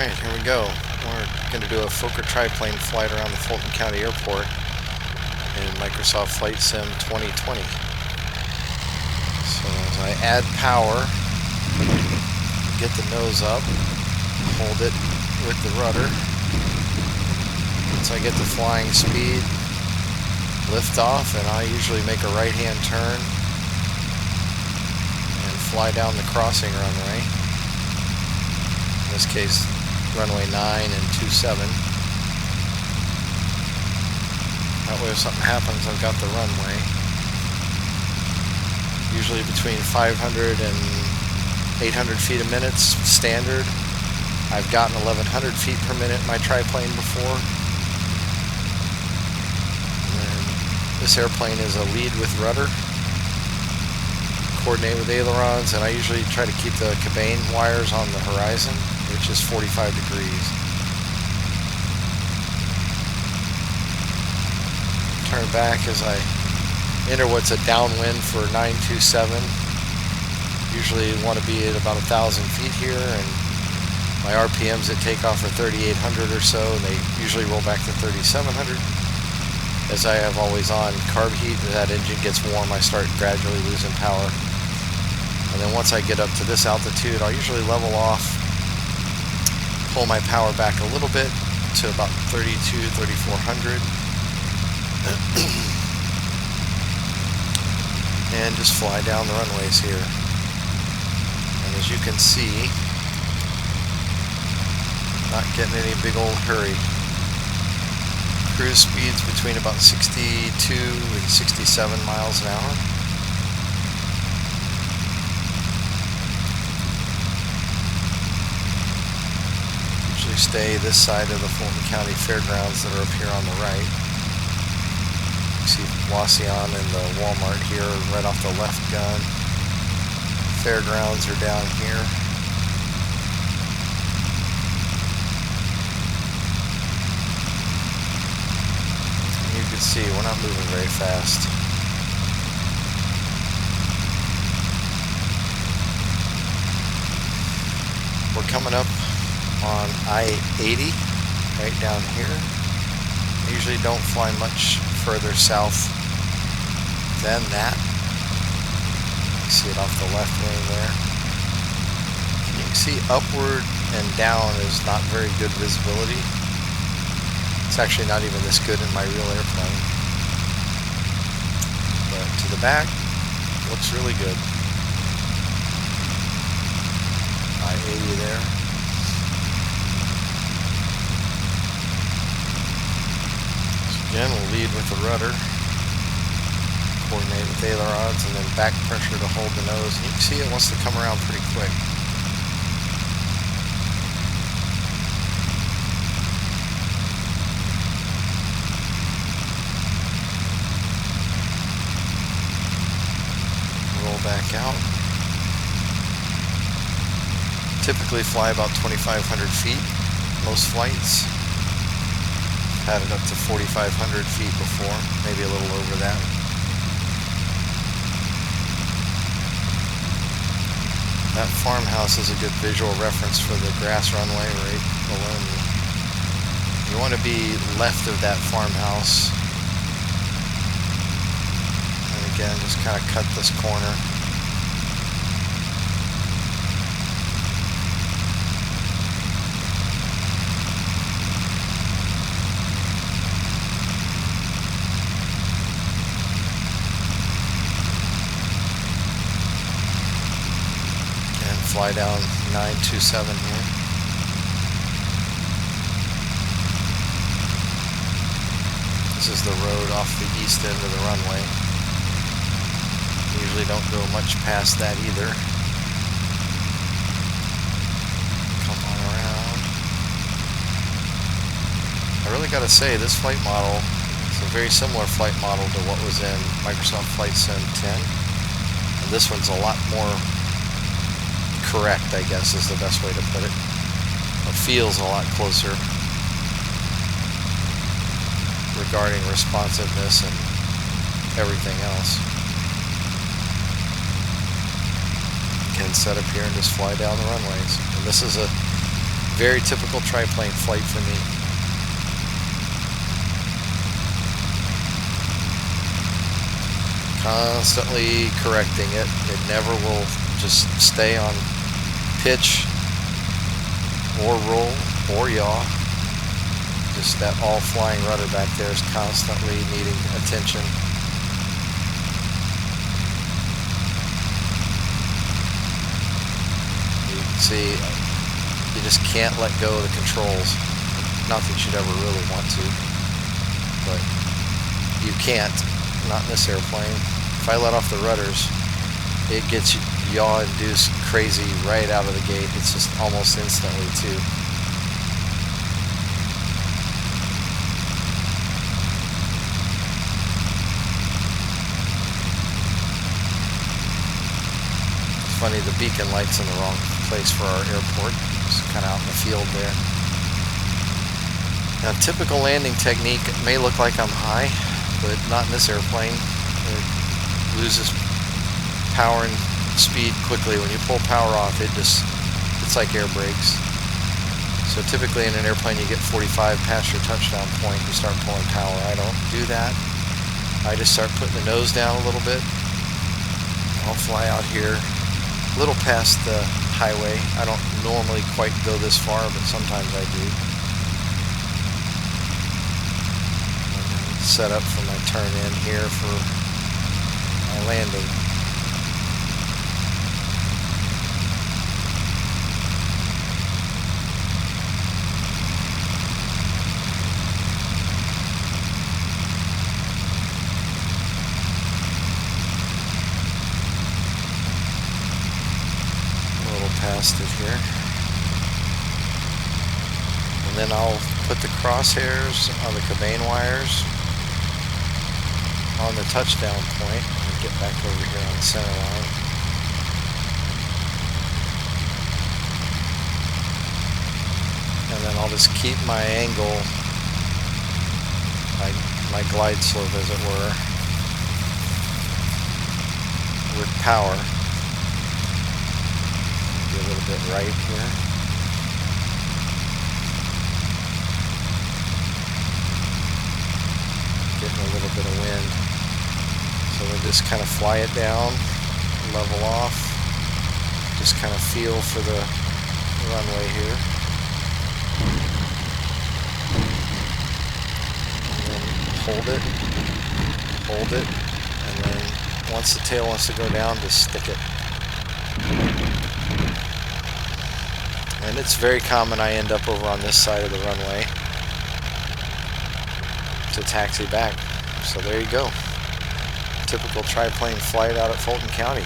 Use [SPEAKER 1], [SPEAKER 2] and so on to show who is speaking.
[SPEAKER 1] Alright, here we go. We're going to do a Fokker Triplane flight around the Fulton County Airport in Microsoft Flight Sim 2020. So as I add power, get the nose up, hold it with the rudder. Once I get to flying speed, lift off, and I usually make a right-hand turn and fly down the crossing runway. In this case, runway 9 and 27. That way if something happens, I've got the runway. Usually between 500 and 800 feet a minute standard. I've gotten 1100 feet per minute in my triplane before. And then this airplane is a lead with rudder. Coordinate with ailerons, and I usually try to keep the cabane wires on the horizon, which is 45 degrees. Turn back as I enter what's a downwind for 927. Usually want to be at about 1,000 feet here, and my RPMs at takeoff are 3,800 or so, and they usually roll back to 3,700. As I have always on carb heat, as that engine gets warm, I start gradually losing power. And then once I get up to this altitude, I'll usually level off, pull my power back a little bit to about 3,400, and just fly down the runways here. And as you can see, not getting any big old hurry. Cruise speeds between about 62 and 67 miles an hour. Usually stay this side of the Fulton County Fairgrounds that are up here on the right. You see Wasion and the Walmart here right off the left gun. Fairgrounds are down here. And you can see we're not moving very fast. We're coming up on I-80 right down here. I usually don't fly much further south than that. You see it off the left wing there. And you can see upward and down is not very good visibility. It's actually not even this good in my real airplane. But to the back, looks really good. I-80 there. Again, we'll lead with the rudder, coordinate with ailerons, and then back pressure to hold the nose. And you can see it wants to come around pretty quick. Roll back out. Typically fly about 2,500 feet, most flights. Had it up to 4,500 feet before, maybe a little over that. That farmhouse is a good visual reference for the grass runway right below me. You want to be left of that farmhouse. And again, just kind of cut this corner. Fly down 927 here. This is the road off the east end of the runway. Usually don't go much past that either. Come on around. I really gotta say, this flight model is a very similar flight model to what was in Microsoft Flight Sim 10. And this one's a lot more correct, I guess, is the best way to put it. It feels a lot closer regarding responsiveness and everything else. Can set up here and just fly down the runways. And this is a Very typical triplane flight for me. Constantly correcting it. It never will just stay on pitch or roll or yaw. Just that all flying rudder back there is constantly needing attention. You can see you just can't let go of the controls. Not that you'd ever really want to, but you can't. Not in this airplane. If I let off the rudders, it gets yaw-induced crazy right out of the gate. It's just almost instantly too. It's funny, the beacon light's in the wrong place for our airport. It's kind of out in the field there. Now, typical landing technique may look like I'm high, but not in this airplane. It loses power and speed quickly. When you pull power off, it's like air brakes. So typically in an airplane you get 45 past your touchdown point, you start pulling power. I don't do that. I just start putting the nose down a little bit. I'll fly out here a little past the highway. I don't normally quite go this far, but sometimes I do. Set up for my turn in here for my landing. A little past it here. And then I'll put the crosshairs on the cabane wires on the touchdown point and get back over here on the center line. And then I'll just keep my angle, my glide slope as it were, with power. Maybe a little bit right here. Getting a little bit of wind. So we'll just kind of fly it down, level off, just kind of feel for the runway here. And then hold it, and then once the tail wants to go down, just stick it. And it's very common I end up over on this side of the runway to taxi back. So there you go. Typical triplane flight out at Fulton County.